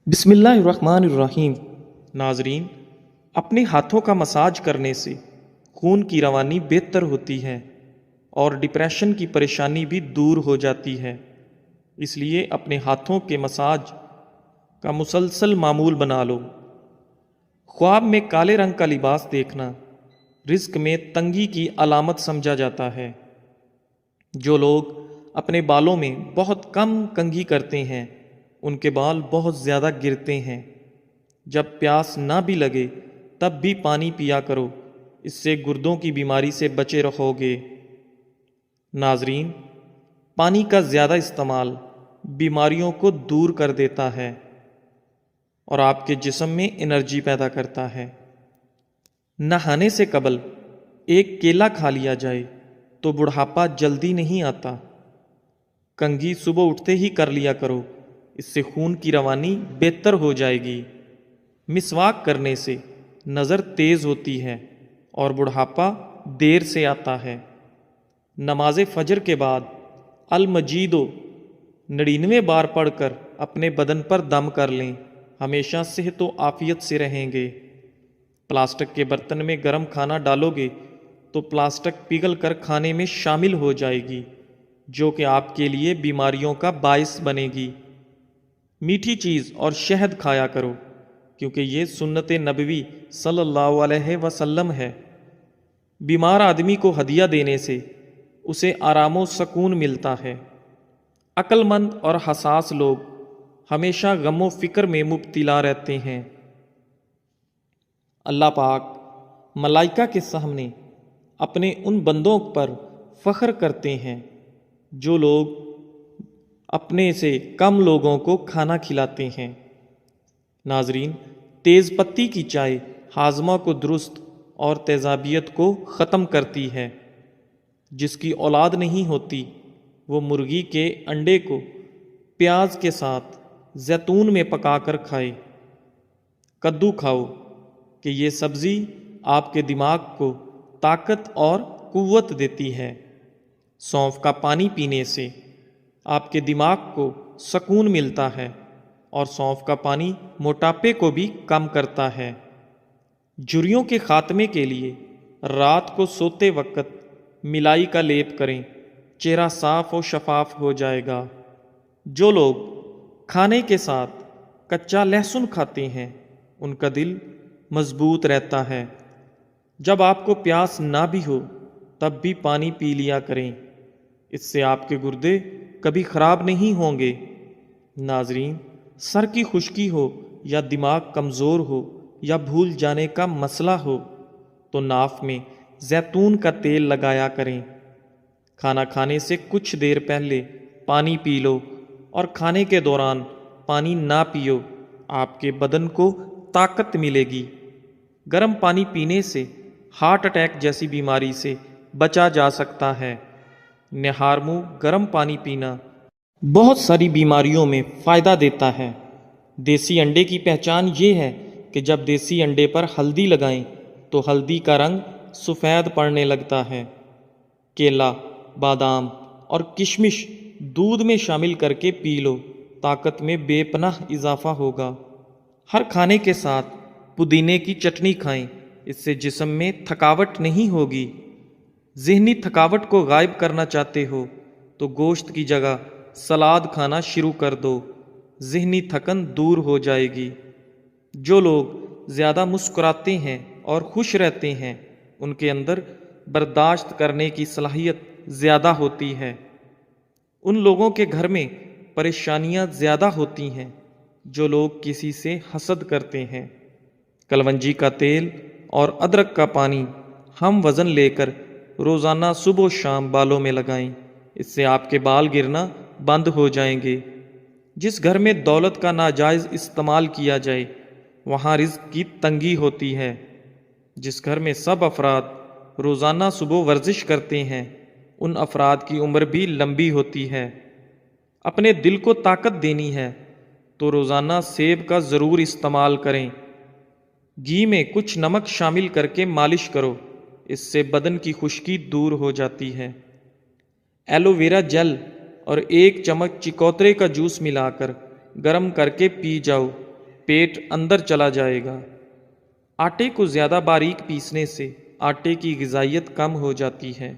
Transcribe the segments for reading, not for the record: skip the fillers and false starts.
بسم اللہ الرحمن الرحیم۔ ناظرین، اپنے ہاتھوں کا مساج کرنے سے خون کی روانی بہتر ہوتی ہے اور ڈپریشن کی پریشانی بھی دور ہو جاتی ہے۔ اس لیے اپنے ہاتھوں کے مساج کا مسلسل معمول بنا لو۔ خواب میں کالے رنگ کا لباس دیکھنا رزق میں تنگی کی علامت سمجھا جاتا ہے۔ جو لوگ اپنے بالوں میں بہت کم کنگھی کرتے ہیں ان کے بال بہت زیادہ گرتے ہیں۔ جب پیاس نہ بھی لگے تب بھی پانی پیا کرو، اس سے گردوں کی بیماری سے بچے رہو گے۔ ناظرین، پانی کا زیادہ استعمال بیماریوں کو دور کر دیتا ہے اور آپ کے جسم میں انرجی پیدا کرتا ہے۔ نہانے سے قبل ایک کیلا کھا لیا جائے تو بڑھاپا جلدی نہیں آتا۔ کنگھی صبح اٹھتے ہی کر لیا کرو، اس سے خون کی روانی بہتر ہو جائے گی۔ مسواک کرنے سے نظر تیز ہوتی ہے اور بڑھاپا دیر سے آتا ہے۔ نماز فجر کے بعد المجیدو 99 بار پڑھ کر اپنے بدن پر دم کر لیں، ہمیشہ صحت و عافیت سے رہیں گے۔ پلاسٹک کے برتن میں گرم کھانا ڈالو گے تو پلاسٹک پگھل کر کھانے میں شامل ہو جائے گی، جو کہ آپ کے لیے بیماریوں کا باعث بنے گی۔ میٹھی چیز اور شہد کھایا کرو، کیونکہ یہ سنت نبوی صلی اللہ علیہ وسلم ہے۔ بیمار آدمی کو ہدیہ دینے سے اسے آرام و سکون ملتا ہے۔ عقل مند اور حساس لوگ ہمیشہ غم و فکر میں مبتلا رہتے ہیں۔ اللہ پاک ملائکہ کے سامنے اپنے ان بندوں پر فخر کرتے ہیں جو لوگ اپنے سے کم لوگوں کو کھانا کھلاتے ہیں۔ ناظرین، تیز پتی کی چائے ہاضمہ کو درست اور تیزابیت کو ختم کرتی ہے۔ جس کی اولاد نہیں ہوتی وہ مرغی کے انڈے کو پیاز کے ساتھ زیتون میں پکا کر کھائے۔ کدو کھاؤ کہ یہ سبزی آپ کے دماغ کو طاقت اور قوت دیتی ہے۔ سونف کا پانی پینے سے آپ کے دماغ کو سکون ملتا ہے اور سونف کا پانی موٹاپے کو بھی کم کرتا ہے۔ جھریوں کے خاتمے کے لیے رات کو سوتے وقت ملائی کا لیپ کریں، چہرہ صاف و شفاف ہو جائے گا۔ جو لوگ کھانے کے ساتھ کچا لہسن کھاتے ہیں ان کا دل مضبوط رہتا ہے۔ جب آپ کو پیاس نہ بھی ہو تب بھی پانی پی لیا کریں، اس سے آپ کے گردے کبھی خراب نہیں ہوں گے۔ ناظرین، سر کی خشکی ہو یا دماغ کمزور ہو یا بھول جانے کا مسئلہ ہو تو ناف میں زیتون کا تیل لگایا کریں۔ کھانا کھانے سے کچھ دیر پہلے پانی پی لو اور کھانے کے دوران پانی نہ پیو، آپ کے بدن کو طاقت ملے گی۔ گرم پانی پینے سے ہارٹ اٹیک جیسی بیماری سے بچا جا سکتا ہے۔ نہار منہ گرم پانی پینا بہت ساری بیماریوں میں فائدہ دیتا ہے۔ دیسی انڈے کی پہچان یہ ہے کہ جب دیسی انڈے پر ہلدی لگائیں تو ہلدی کا رنگ سفید پڑنے لگتا ہے۔ کیلا، بادام اور کشمش دودھ میں شامل کر کے پی لو، طاقت میں بے پناہ اضافہ ہوگا۔ ہر کھانے کے ساتھ پودینے کی چٹنی کھائیں، اس سے جسم میں تھکاوٹ نہیں ہوگی۔ ذہنی تھکاوٹ کو غائب کرنا چاہتے ہو تو گوشت کی جگہ سلاد کھانا شروع کر دو، ذہنی تھکن دور ہو جائے گی۔ جو لوگ زیادہ مسکراتے ہیں اور خوش رہتے ہیں ان کے اندر برداشت کرنے کی صلاحیت زیادہ ہوتی ہے۔ ان لوگوں کے گھر میں پریشانیاں زیادہ ہوتی ہیں جو لوگ کسی سے حسد کرتے ہیں۔ کلونجی کا تیل اور ادرک کا پانی ہم وزن لے کر روزانہ صبح و شام بالوں میں لگائیں، اس سے آپ کے بال گرنا بند ہو جائیں گے۔ جس گھر میں دولت کا ناجائز استعمال کیا جائے وہاں رزق کی تنگی ہوتی ہے۔ جس گھر میں سب افراد روزانہ صبح ورزش کرتے ہیں ان افراد کی عمر بھی لمبی ہوتی ہے۔ اپنے دل کو طاقت دینی ہے تو روزانہ سیب کا ضرور استعمال کریں۔ گھی میں کچھ نمک شامل کر کے مالش کرو، اس سے بدن کی خشکی دور ہو جاتی ہے۔ ایلو ویرا جیل اور 1 چمچ چکوترے کا جوس ملا کر گرم کر کے پی جاؤ، پیٹ اندر چلا جائے گا۔ آٹے کو زیادہ باریک پیسنے سے آٹے کی غذائیت کم ہو جاتی ہے۔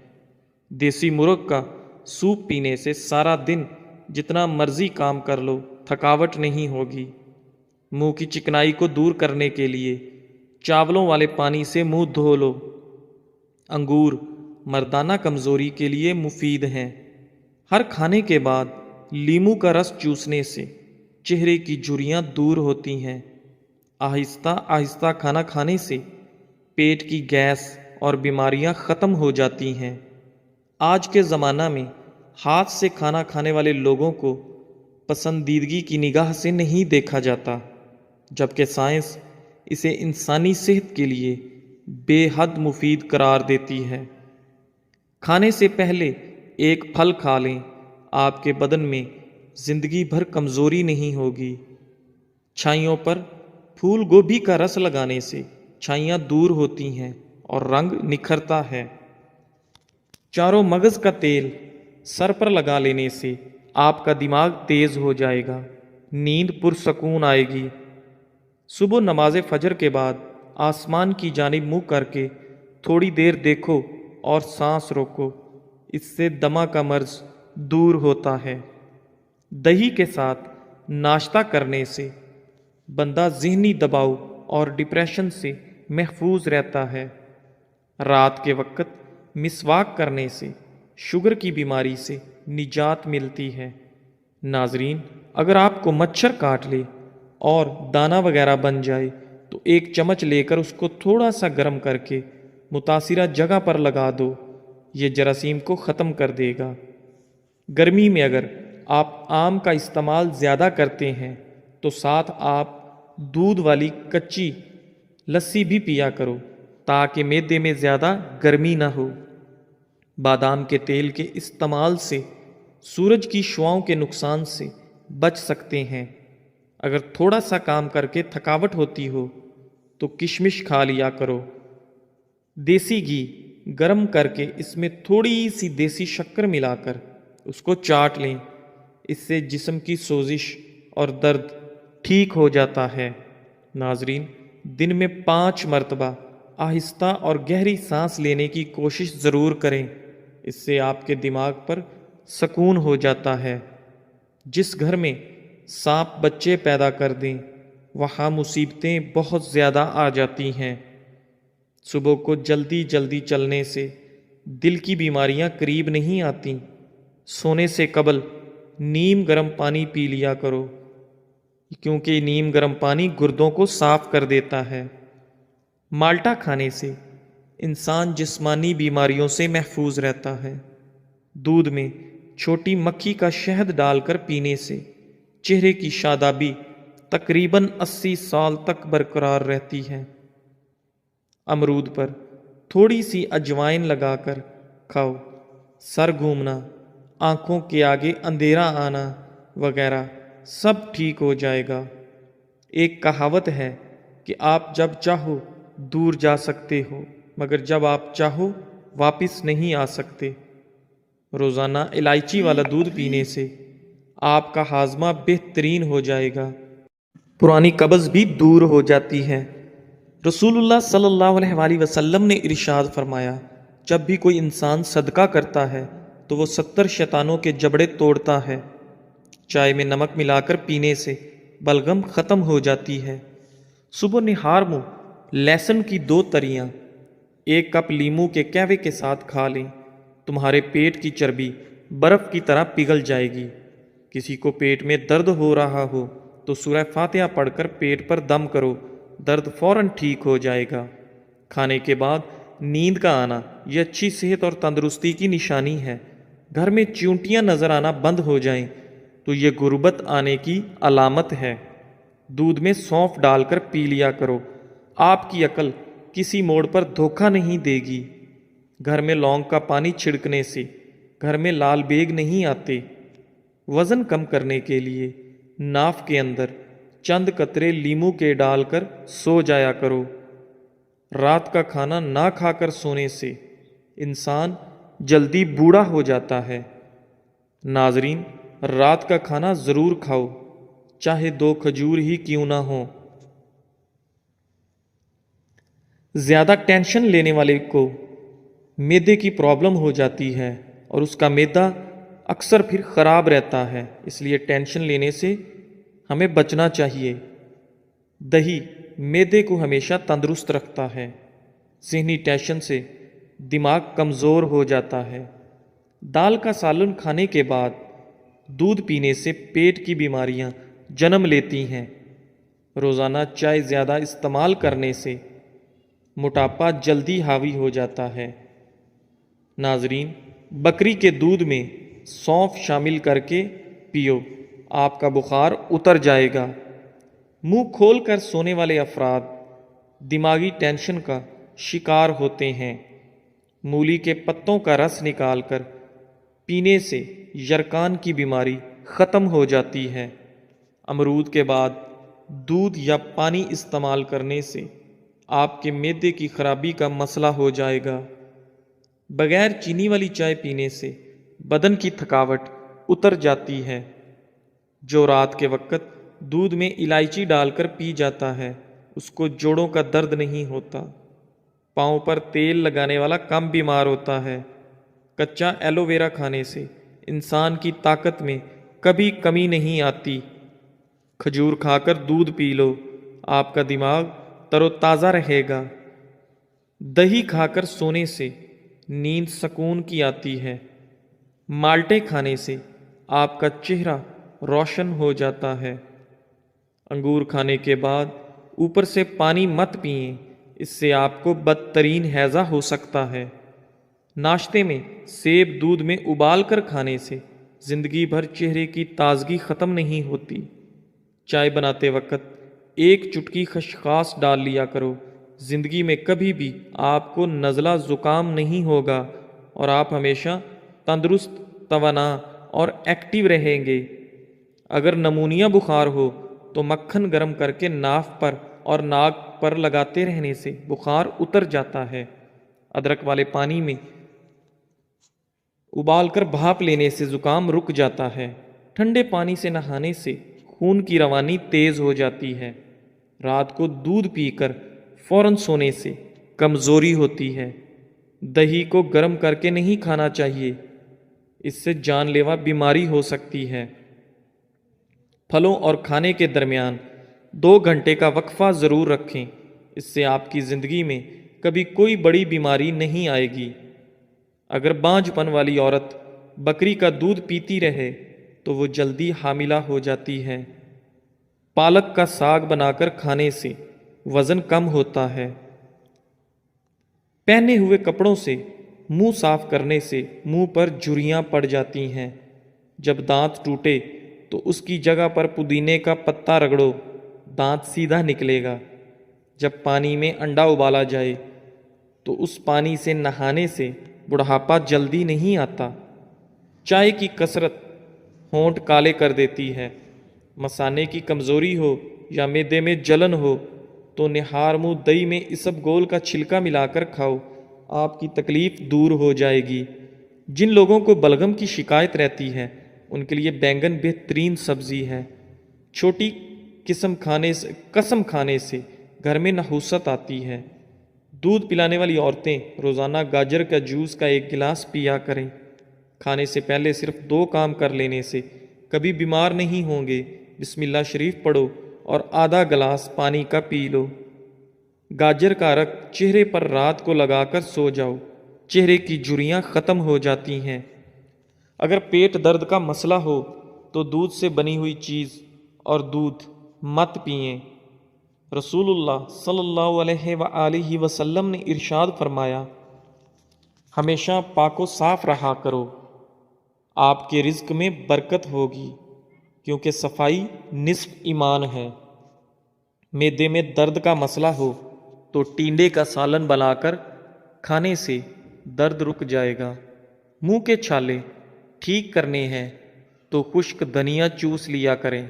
دیسی مرغ کا سوپ پینے سے سارا دن جتنا مرضی کام کر لو تھکاوٹ نہیں ہوگی۔ منہ کی چکنائی کو دور کرنے کے لیے چاولوں والے پانی سے منہ دھو لو۔ انگور مردانہ کمزوری کے لیے مفید ہیں۔ ہر کھانے کے بعد لیموں کا رس چوسنے سے چہرے کی جھریاں دور ہوتی ہیں۔ آہستہ آہستہ کھانا کھانے سے پیٹ کی گیس اور بیماریاں ختم ہو جاتی ہیں۔ آج کے زمانہ میں ہاتھ سے کھانا کھانے والے لوگوں کو پسندیدگی کی نگاہ سے نہیں دیکھا جاتا، جبکہ سائنس اسے انسانی صحت کے لیے بے حد مفید قرار دیتی ہے۔ کھانے سے پہلے ایک پھل کھا لیں، آپ کے بدن میں زندگی بھر کمزوری نہیں ہوگی۔ چھائیوں پر پھول گوبھی کا رس لگانے سے چھائیاں دور ہوتی ہیں اور رنگ نکھرتا ہے۔ چاروں مغز کا تیل سر پر لگا لینے سے آپ کا دماغ تیز ہو جائے گا، نیند پرسکون آئے گی۔ صبح نماز فجر کے بعد آسمان کی جانب منہ کر کے تھوڑی دیر دیکھو اور سانس روکو، اس سے دمہ کا مرض دور ہوتا ہے۔ دہی کے ساتھ ناشتہ کرنے سے بندہ ذہنی دباؤ اور ڈپریشن سے محفوظ رہتا ہے۔ رات کے وقت مسواک کرنے سے شوگر کی بیماری سے نجات ملتی ہے۔ ناظرین، اگر آپ کو مچھر کاٹ لے اور دانہ وغیرہ بن جائے تو ایک چمچ لے کر اس کو تھوڑا سا گرم کر کے متاثرہ جگہ پر لگا دو، یہ جراثیم کو ختم کر دے گا۔ گرمی میں اگر آپ آم کا استعمال زیادہ کرتے ہیں تو ساتھ آپ دودھ والی کچی لسی بھی پیا کرو تاکہ معدے میں زیادہ گرمی نہ ہو۔ بادام کے تیل کے استعمال سے سورج کی شعاؤں کے نقصان سے بچ سکتے ہیں۔ اگر تھوڑا سا کام کر کے تھکاوٹ ہوتی ہو تو کشمش کھا لیا کرو۔ دیسی گھی گرم کر کے اس میں تھوڑی سی دیسی شکر ملا کر اس کو چاٹ لیں، اس سے جسم کی سوزش اور درد ٹھیک ہو جاتا ہے۔ ناظرین، دن میں 5 مرتبہ آہستہ اور گہری سانس لینے کی کوشش ضرور کریں، اس سے آپ کے دماغ پر سکون ہو جاتا ہے۔ جس گھر میں سانپ بچے پیدا کر دیں وہاں مصیبتیں بہت زیادہ آ جاتی ہیں۔ صبح کو جلدی جلدی چلنے سے دل کی بیماریاں قریب نہیں آتیں۔ سونے سے قبل نیم گرم پانی پی لیا کرو، کیونکہ نیم گرم پانی گردوں کو صاف کر دیتا ہے۔ مالٹا کھانے سے انسان جسمانی بیماریوں سے محفوظ رہتا ہے۔ دودھ میں چھوٹی مکھی کا شہد ڈال کر پینے سے چہرے کی شادابی تقریباً 80 سال تک برقرار رہتی ہے۔ امرود پر تھوڑی سی اجوائن لگا کر کھاؤ، سر گھومنا، آنکھوں کے آگے اندھیرا آنا وغیرہ سب ٹھیک ہو جائے گا۔ ایک کہاوت ہے کہ آپ جب چاہو دور جا سکتے ہو مگر جب آپ چاہو واپس نہیں آ سکتے۔ روزانہ الائچی والا دودھ پینے سے آپ کا ہاضمہ بہترین ہو جائے گا، پرانی قبض بھی دور ہو جاتی ہے۔ رسول اللہ صلی اللہ علیہ وآلہ وسلم نے ارشاد فرمایا، جب بھی کوئی انسان صدقہ کرتا ہے تو وہ 70 شیطانوں کے جبڑے توڑتا ہے۔ چائے میں نمک ملا کر پینے سے بلغم ختم ہو جاتی ہے۔ صبح نہار منہ لہسن کی 2 تریاں 1 کپ لیموں کے قہوے کے ساتھ کھا لیں، تمہارے پیٹ کی چربی برف کی طرح پگھل جائے گی۔ کسی کو پیٹ میں درد ہو رہا ہو تو سورہ فاتحہ پڑھ کر پیٹ پر دم کرو، درد فوراً ٹھیک ہو جائے گا۔ کھانے کے بعد نیند کا آنا یہ اچھی صحت اور تندرستی کی نشانی ہے۔ گھر میں چیونٹیاں نظر آنا بند ہو جائیں تو یہ غربت آنے کی علامت ہے۔ دودھ میں سونف ڈال کر پی لیا کرو، آپ کی عقل کسی موڑ پر دھوکہ نہیں دے گی۔ گھر میں لونگ کا پانی چھڑکنے سے گھر میں لال بیگ نہیں آتے۔ وزن کم کرنے کے لیے ناف کے اندر چند قطرے لیموں کے ڈال کر سو جایا کرو۔ رات کا کھانا نہ کھا کر سونے سے انسان جلدی بوڑھا ہو جاتا ہے۔ ناظرین، رات کا کھانا ضرور کھاؤ، چاہے 2 کھجور ہی کیوں نہ ہوں۔ زیادہ ٹینشن لینے والے کو معدے کی پرابلم ہو جاتی ہے اور اس کا معدہ اکثر پھر خراب رہتا ہے، اس لیے ٹینشن لینے سے ہمیں بچنا چاہیے۔ دہی معدے کو ہمیشہ تندرست رکھتا ہے۔ ذہنی ٹینشن سے دماغ کمزور ہو جاتا ہے۔ دال کا سالن کھانے کے بعد دودھ پینے سے پیٹ کی بیماریاں جنم لیتی ہیں۔ روزانہ چائے زیادہ استعمال کرنے سے موٹاپا جلدی حاوی ہو جاتا ہے۔ ناظرین، بکری کے دودھ میں سونف شامل کر کے پیو، آپ کا بخار اتر جائے گا۔ منہ کھول کر سونے والے افراد دماغی ٹینشن کا شکار ہوتے ہیں۔ مولی کے پتوں کا رس نکال کر پینے سے یرقان کی بیماری ختم ہو جاتی ہے۔ امرود کے بعد دودھ یا پانی استعمال کرنے سے آپ کے معدے کی خرابی کا مسئلہ ہو جائے گا۔ بغیر چینی والی چائے پینے سے بدن کی تھکاوٹ اتر جاتی ہے۔ جو رات کے وقت دودھ میں الائچی ڈال کر پی جاتا ہے، اس کو جوڑوں کا درد نہیں ہوتا۔ پاؤں پر تیل لگانے والا کم بیمار ہوتا ہے۔ کچا ایلو ویرا کھانے سے انسان کی طاقت میں کبھی کمی نہیں آتی۔ کھجور کھا کر دودھ پی لو، آپ کا دماغ تر و تازہ رہے گا۔ دہی کھا کر سونے سے نیند سکون کی آتی ہے۔ مالٹے کھانے سے آپ کا چہرہ روشن ہو جاتا ہے۔ انگور کھانے کے بعد اوپر سے پانی مت پئیں، اس سے آپ کو بدترین ہیضہ ہو سکتا ہے۔ ناشتے میں سیب دودھ میں ابال کر کھانے سے زندگی بھر چہرے کی تازگی ختم نہیں ہوتی۔ چائے بناتے وقت ایک چٹکی خسخاس ڈال لیا کرو، زندگی میں کبھی بھی آپ کو نزلہ زکام نہیں ہوگا اور آپ ہمیشہ تندرست، توانا اور ایکٹیو رہیں گے۔ اگر نمونیا بخار ہو تو مکھن گرم کر کے ناف پر اور ناک پر لگاتے رہنے سے بخار اتر جاتا ہے۔ ادرک والے پانی میں ابال کر بھاپ لینے سے زکام رک جاتا ہے۔ ٹھنڈے پانی سے نہانے سے خون کی روانی تیز ہو جاتی ہے۔ رات کو دودھ پی کر فوراً سونے سے کمزوری ہوتی ہے۔ دہی کو گرم کر کے نہیں کھانا چاہیے، اس سے جان لیوا بیماری ہو سکتی ہے۔ پھلوں اور کھانے کے درمیان 2 گھنٹے کا وقفہ ضرور رکھیں، اس سے آپ کی زندگی میں کبھی کوئی بڑی بیماری نہیں آئے گی۔ اگر بانجھ پن والی عورت بکری کا دودھ پیتی رہے تو وہ جلدی حاملہ ہو جاتی ہے۔ پالک کا ساگ بنا کر کھانے سے وزن کم ہوتا ہے۔ پہنے ہوئے کپڑوں سے منہ صاف کرنے سے منہ پر جھریاں پڑ جاتی ہیں۔ جب دانت ٹوٹے تو اس کی جگہ پر پودینے کا پتا رگڑو، دانت سیدھا نکلے گا۔ جب پانی میں انڈا ابالا جائے تو اس پانی سے نہانے سے بڑھاپا جلدی نہیں آتا۔ چائے کی کثرت ہونٹ کالے کر دیتی ہے۔ مثانے کی کمزوری ہو یا معدے میں جلن ہو تو نہار منہ دہی میں اسب گول کا چھلکا ملا کر کھاؤ، آپ کی تکلیف دور ہو جائے گی۔ جن لوگوں کو بلغم کی شکایت رہتی ہے ان کے لیے بینگن بہترین سبزی ہے۔ چھوٹی قسم کھانے سے گھر میں نحوست آتی ہے۔ دودھ پلانے والی عورتیں روزانہ گاجر کا جوس کا 1 گلاس پیا کریں۔ کھانے سے پہلے صرف 2 کام کر لینے سے کبھی بیمار نہیں ہوں گے۔ بسم اللہ شریف پڑھو اور آدھا گلاس پانی کا پی لو۔ گاجر کا رس چہرے پر رات کو لگا کر سو جاؤ، چہرے کی جھریاں ختم ہو جاتی ہیں۔ اگر پیٹ درد کا مسئلہ ہو تو دودھ سے بنی ہوئی چیز اور دودھ مت پئیں۔ رسول اللہ صلی اللہ علیہ وآلہ وسلم نے ارشاد فرمایا، ہمیشہ پاک و صاف رہا کرو، آپ کے رزق میں برکت ہوگی، کیونکہ صفائی نصف ایمان ہے۔ معدے میں درد کا مسئلہ ہو تو ٹینڈے کا سالن بنا کر کھانے سے درد رک جائے گا۔ منہ کے چھالے ٹھیک کرنے ہیں تو خشک دھنیا چوس لیا کریں۔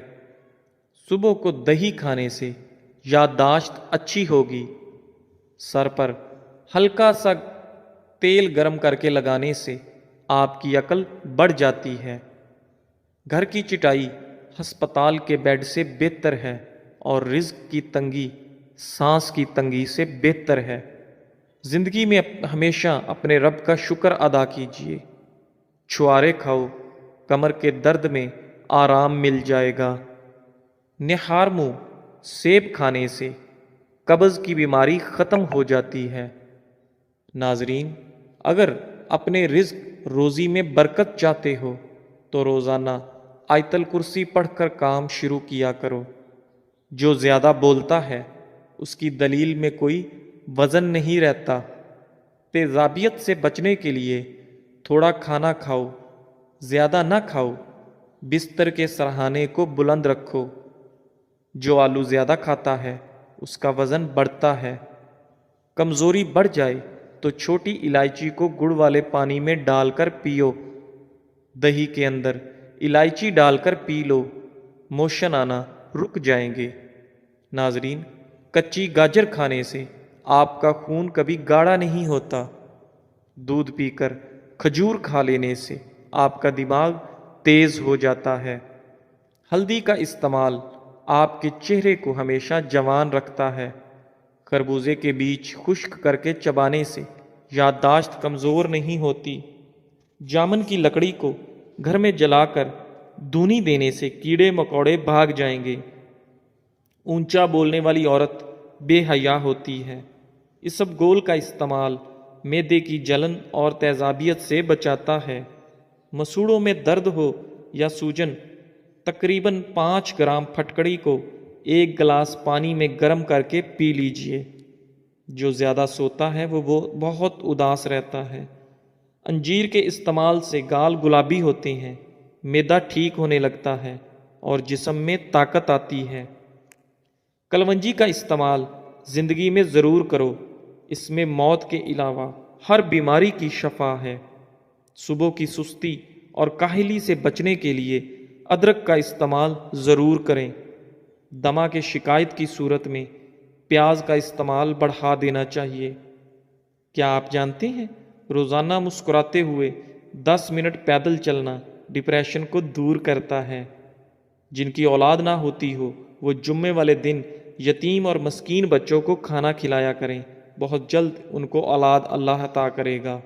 صبح کو دہی کھانے سے یادداشت اچھی ہوگی۔ سر پر ہلکا سا تیل گرم کر کے لگانے سے آپ کی عقل بڑھ جاتی ہے۔ گھر کی چٹائی ہسپتال کے بیڈ سے بہتر ہے اور رزق کی تنگی سانس کی تنگی سے بہتر ہے۔ زندگی میں ہمیشہ اپنے رب کا شکر ادا کیجیے۔ چھوارے کھاؤ، کمر کے درد میں آرام مل جائے گا۔ نہار منہ سیب کھانے سے قبض کی بیماری ختم ہو جاتی ہے۔ ناظرین، اگر اپنے رزق روزی میں برکت چاہتے ہو تو روزانہ آیت الکرسی پڑھ کر کام شروع کیا کرو۔ جو زیادہ بولتا ہے اس کی دلیل میں کوئی وزن نہیں رہتا۔ تیزابیت سے بچنے کے لیے تھوڑا کھانا کھاؤ، زیادہ نہ کھاؤ۔ بستر کے سرہانے کو بلند رکھو۔ جو آلو زیادہ کھاتا ہے اس کا وزن بڑھتا ہے۔ کمزوری بڑھ جائے تو چھوٹی الائچی کو گڑ والے پانی میں ڈال کر پیو۔ دہی کے اندر الائچی ڈال کر پی لو، موشن آنا رک جائیں گے۔ ناظرین، کچی گاجر کھانے سے آپ کا خون کبھی گاڑھا نہیں ہوتا۔ دودھ پی کر کھجور کھا لینے سے آپ کا دماغ تیز ہو جاتا ہے۔ ہلدی کا استعمال آپ کے چہرے کو ہمیشہ جوان رکھتا ہے۔ خربوزے کے بیج خشک کر کے چبانے سے یادداشت کمزور نہیں ہوتی۔ جامن کی لکڑی کو گھر میں جلا کر دھونی دینے سے کیڑے مکوڑے بھاگ جائیں گے۔ اونچا بولنے والی عورت بے حیا ہوتی ہے۔ اسبگول کا استعمال معدے کی جلن اور تیزابیت سے بچاتا ہے۔ مسوڑوں میں درد ہو یا سوجن، تقریباً 5 گرام پھٹکڑی کو 1 گلاس پانی میں گرم کر کے پی لیجئے۔ جو زیادہ سوتا ہے وہ بہت اداس رہتا ہے۔ انجیر کے استعمال سے گال گلابی ہوتے ہیں، معدہ ٹھیک ہونے لگتا ہے اور جسم میں طاقت آتی ہے۔ کلونجی کا استعمال زندگی میں ضرور کرو، اس میں موت کے علاوہ ہر بیماری کی شفا ہے۔ صبح کی سستی اور کاہلی سے بچنے کے لیے ادرک کا استعمال ضرور کریں۔ دمہ کے شکایت کی صورت میں پیاز کا استعمال بڑھا دینا چاہیے۔ کیا آپ جانتے ہیں روزانہ مسکراتے ہوئے 10 منٹ پیدل چلنا ڈپریشن کو دور کرتا ہے؟ جن کی اولاد نہ ہوتی ہو وہ جمعے والے دن یتیم اور مسکین بچوں کو کھانا کھلایا کریں، بہت جلد ان کو اولاد اللہ عطا کرے گا۔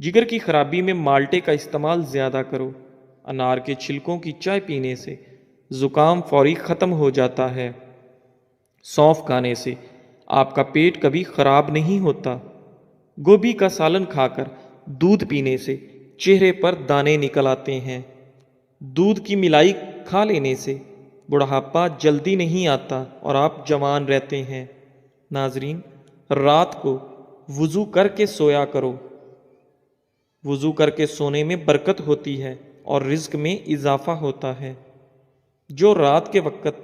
جگر کی خرابی میں مالٹے کا استعمال زیادہ کرو۔ انار کے چھلکوں کی چائے پینے سے زکام فوری ختم ہو جاتا ہے۔ سونف کھانے سے آپ کا پیٹ کبھی خراب نہیں ہوتا۔ گوبھی کا سالن کھا کر دودھ پینے سے چہرے پر دانے نکل آتے ہیں۔ دودھ کی ملائی کھا لینے سے بڑھاپا جلدی نہیں آتا اور آپ جوان رہتے ہیں۔ ناظرین، رات کو وضو کر کے سویا کرو۔ وضو کر کے سونے میں برکت ہوتی ہے اور رزق میں اضافہ ہوتا ہے۔ جو رات کے وقت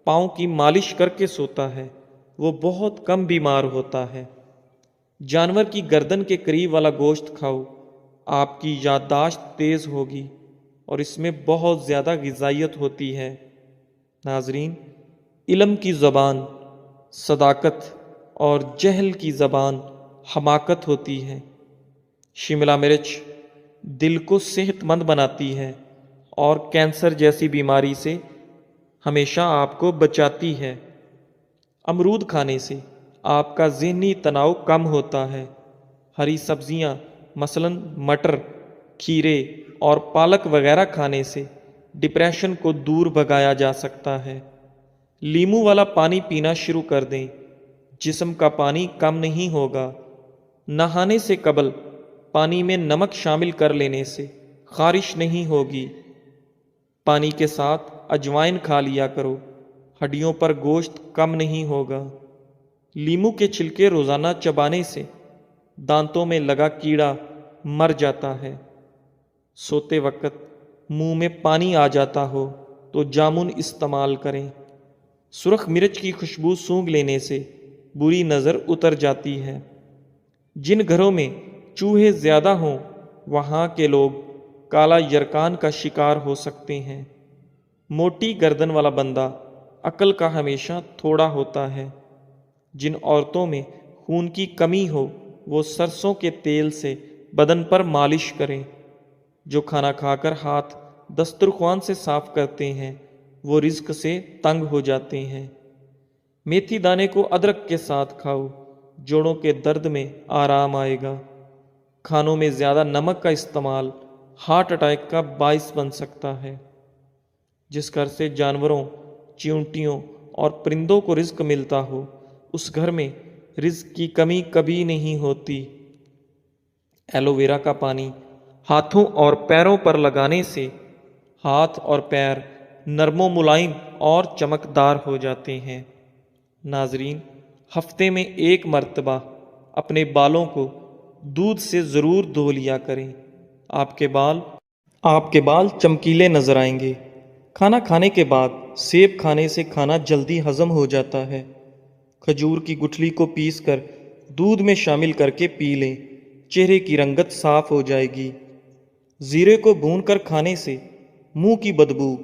پاؤں کی مالش کر کے سوتا ہے وہ بہت کم بیمار ہوتا ہے۔ جانور کی گردن کے قریب والا گوشت کھاؤ، آپ کی یادداشت تیز ہوگی اور اس میں بہت زیادہ غذائیت ہوتی ہے۔ ناظرین، علم کی زبان صداقت اور جہل کی زبان حماقت ہوتی ہے۔ شملہ مرچ دل کو صحت مند بناتی ہے اور کینسر جیسی بیماری سے ہمیشہ آپ کو بچاتی ہے۔ امرود کھانے سے آپ کا ذہنی تناؤ کم ہوتا ہے۔ ہری سبزیاں مثلاً مٹر، کھیرے اور پالک وغیرہ کھانے سے ڈپریشن کو دور بھگایا جا سکتا ہے۔ لیموں والا پانی پینا شروع کر دیں، جسم کا پانی کم نہیں ہوگا۔ نہانے سے قبل پانی میں نمک شامل کر لینے سے خارش نہیں ہوگی۔ پانی کے ساتھ اجوائن کھا لیا کرو، ہڈیوں پر گوشت کم نہیں ہوگا۔ لیموں کے چھلکے روزانہ چبانے سے دانتوں میں لگا کیڑا مر جاتا ہے۔ سوتے وقت منہ میں پانی آ جاتا ہو تو جامن استعمال کریں۔ سرخ مرچ کی خوشبو سونگھ لینے سے بری نظر اتر جاتی ہے۔ جن گھروں میں چوہے زیادہ ہوں وہاں کے لوگ کالا یرکان کا شکار ہو سکتے ہیں۔ موٹی گردن والا بندہ عقل کا ہمیشہ تھوڑا ہوتا ہے۔ جن عورتوں میں خون کی کمی ہو وہ سرسوں کے تیل سے بدن پر مالش کریں۔ جو کھانا کھا کر ہاتھ دسترخوان سے صاف کرتے ہیں وہ رزق سے تنگ ہو جاتے ہیں۔ میتھی دانے کو ادرک کے ساتھ کھاؤ، جوڑوں کے درد میں آرام آئے گا۔ کھانوں میں زیادہ نمک کا استعمال ہارٹ اٹیک کا باعث بن سکتا ہے۔ جس گھر سے جانوروں، چیونٹیوں اور پرندوں کو رزق ملتا ہو، اس گھر میں رزق کی کمی کبھی نہیں ہوتی۔ ایلو ویرا کا پانی ہاتھوں اور پیروں پر لگانے سے ہاتھ اور پیر نرم و ملائم اور چمکدار ہو جاتے ہیں۔ ناظرین، ہفتے میں ایک مرتبہ اپنے بالوں کو دودھ سے ضرور دھو لیا کریں۔ آپ کے بال چمکیلے نظر آئیں گے۔ کھانا کھانے کے بعد سیب کھانے سے کھانا جلدی ہضم ہو جاتا ہے۔ کھجور کی گٹھلی کو پیس کر دودھ میں شامل کر کے پی لیں، چہرے کی رنگت صاف ہو جائے گی۔ زیرے کو بھون کر کھانے سے منہ کی بدبو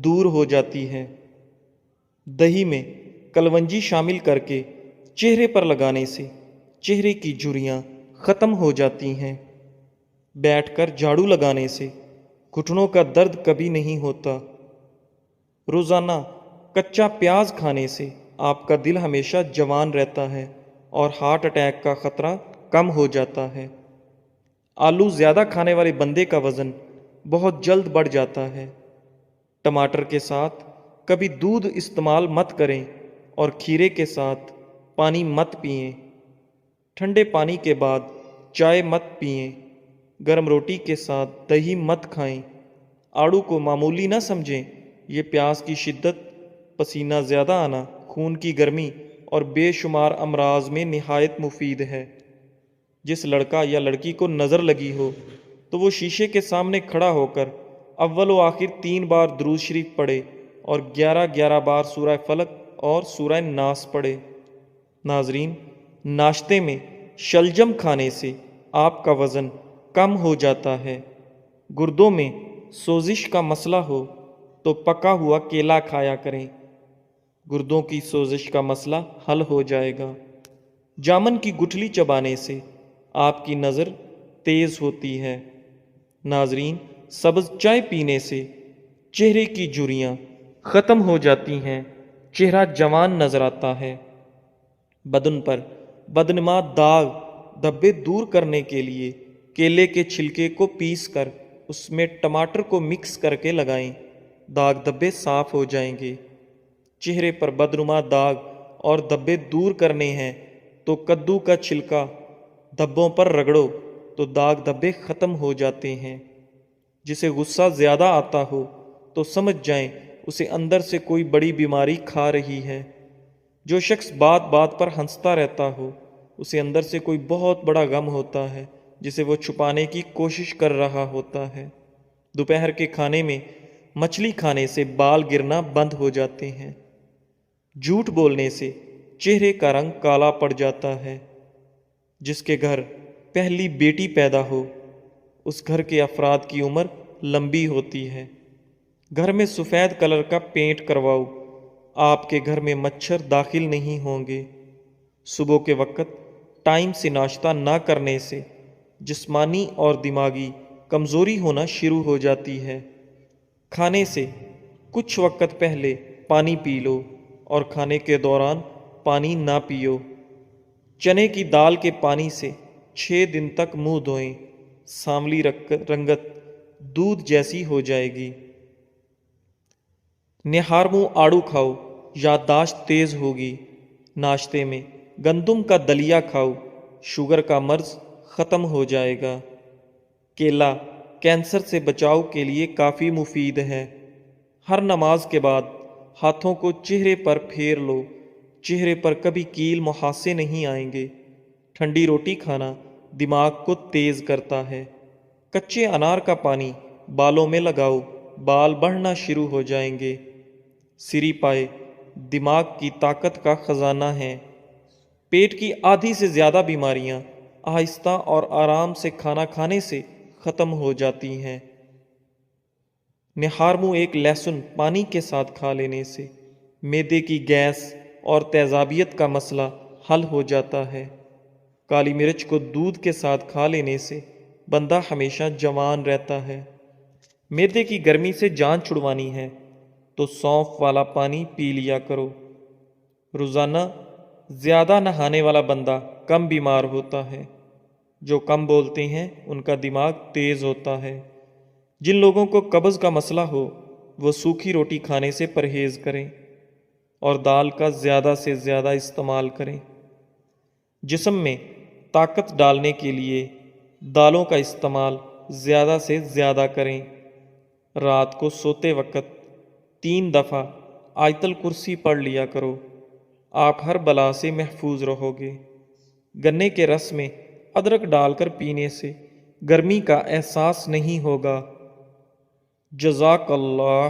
دور ہو جاتی ہے۔ دہی میں کلونجی شامل کر کے چہرے پر لگانے سے چہرے کی جھریاں ختم ہو جاتی ہیں۔ بیٹھ کر جھاڑو لگانے سے گھٹنوں کا درد کبھی نہیں ہوتا۔ روزانہ کچا پیاز کھانے سے آپ کا دل ہمیشہ جوان رہتا ہے اور ہارٹ اٹیک کا خطرہ کم ہو جاتا ہے۔ آلو زیادہ کھانے والے بندے کا وزن بہت جلد بڑھ جاتا ہے۔ ٹماٹر کے ساتھ کبھی دودھ استعمال مت کریں اور کھیرے کے ساتھ پانی مت پئیں۔ ٹھنڈے پانی کے بعد چائے مت پئیں۔ گرم روٹی کے ساتھ دہی مت کھائیں۔ آڑو کو معمولی نہ سمجھیں، یہ پیاس کی شدت، پسینہ زیادہ آنا، خون کی گرمی اور بے شمار امراض میں نہایت مفید ہے۔ جس لڑکا یا لڑکی کو نظر لگی ہو تو وہ شیشے کے سامنے کھڑا ہو کر اول و آخر 3 بار درود شریف پڑھے اور 11 بار سورہ فلق اور سورہ ناس پڑھے۔ ناظرین، ناشتے میں شلجم کھانے سے آپ کا وزن کم ہو جاتا ہے۔ گردوں میں سوزش کا مسئلہ ہو تو پکا ہوا کیلا کھایا کریں، گردوں کی سوزش کا مسئلہ حل ہو جائے گا۔ جامن کی گٹھلی چبانے سے آپ کی نظر تیز ہوتی ہے۔ ناظرین، سبز چائے پینے سے چہرے کی جھریاں ختم ہو جاتی ہیں، چہرہ جوان نظر آتا ہے۔ بدن پر بدنما داغ دھبے دور کرنے کے لیے کیلے کے چھلکے کو پیس کر اس میں ٹماٹر کو مکس کر کے لگائیں، داغ دھبے صاف ہو جائیں گے۔ چہرے پر بدنما داغ اور دھبے دور کرنے ہیں تو کدو کا چھلکا دھبوں پر رگڑو تو داغ دھبے ختم ہو جاتے ہیں۔ جسے غصہ زیادہ آتا ہو تو سمجھ جائیں اسے اندر سے کوئی بڑی بیماری کھا رہی ہے۔ جو شخص بات بات پر ہنستا رہتا ہو اسے اندر سے کوئی بہت بڑا غم ہوتا ہے جسے وہ چھپانے کی کوشش کر رہا ہوتا ہے۔ دوپہر کے کھانے میں مچھلی کھانے سے بال گرنا بند ہو جاتے ہیں۔ جھوٹ بولنے سے چہرے کا رنگ کالا پڑ جاتا ہے۔ جس کے گھر پہلی بیٹی پیدا ہو اس گھر کے افراد کی عمر لمبی ہوتی ہے۔ گھر میں سفید کلر کا پینٹ کرواؤ، آپ کے گھر میں مچھر داخل نہیں ہوں گے۔ صبح کے وقت ٹائم سے ناشتہ نہ کرنے سے جسمانی اور دماغی کمزوری ہونا شروع ہو جاتی ہے۔ کھانے سے کچھ وقت پہلے پانی پی لو اور کھانے کے دوران پانی نہ پیو۔ چنے کی دال کے پانی سے 6 دن تک منہ دھوئیں، سانولی رنگت دودھ جیسی ہو جائے گی۔ نہار منہ آڑو کھاؤ، یادداشت تیز ہوگی۔ ناشتے میں گندم کا دلیا کھاؤ، شوگر کا مرض ختم ہو جائے گا۔ کیلا کینسر سے بچاؤ کے لیے کافی مفید ہے۔ ہر نماز کے بعد ہاتھوں کو چہرے پر پھیر لو، چہرے پر کبھی کیل محاسے نہیں آئیں گے۔ ٹھنڈی روٹی کھانا دماغ کو تیز کرتا ہے۔ کچے انار کا پانی بالوں میں لگاؤ، بال بڑھنا شروع ہو جائیں گے۔ سری پائے دماغ کی طاقت کا خزانہ ہے۔ پیٹ کی آدھی سے زیادہ بیماریاں آہستہ اور آرام سے کھانا کھانے سے ختم ہو جاتی ہیں۔ نہار منہ ایک لہسن پانی کے ساتھ کھا لینے سے معدے کی گیس اور تیزابیت کا مسئلہ حل ہو جاتا ہے۔ کالی مرچ کو دودھ کے ساتھ کھا لینے سے بندہ ہمیشہ جوان رہتا ہے۔ معدے کی گرمی سے جان چھڑوانی ہے تو سونف والا پانی پی لیا کرو۔ روزانہ زیادہ نہانے والا بندہ کم بیمار ہوتا ہے، جو کم بولتے ہیں ان کا دماغ تیز ہوتا ہے۔ جن لوگوں کو قبض کا مسئلہ ہو وہ سوکھی روٹی کھانے سے پرہیز کریں اور دال کا زیادہ سے زیادہ استعمال کریں۔ جسم میں طاقت ڈالنے کے لیے دالوں کا استعمال زیادہ سے زیادہ کریں۔ رات کو سوتے وقت 3 دفعہ آیت الکرسی پڑھ لیا کرو، آپ ہر بلا سے محفوظ رہو گے۔ گنے کے رس میں ادرک ڈال کر پینے سے گرمی کا احساس نہیں ہوگا۔ جزاک اللہ۔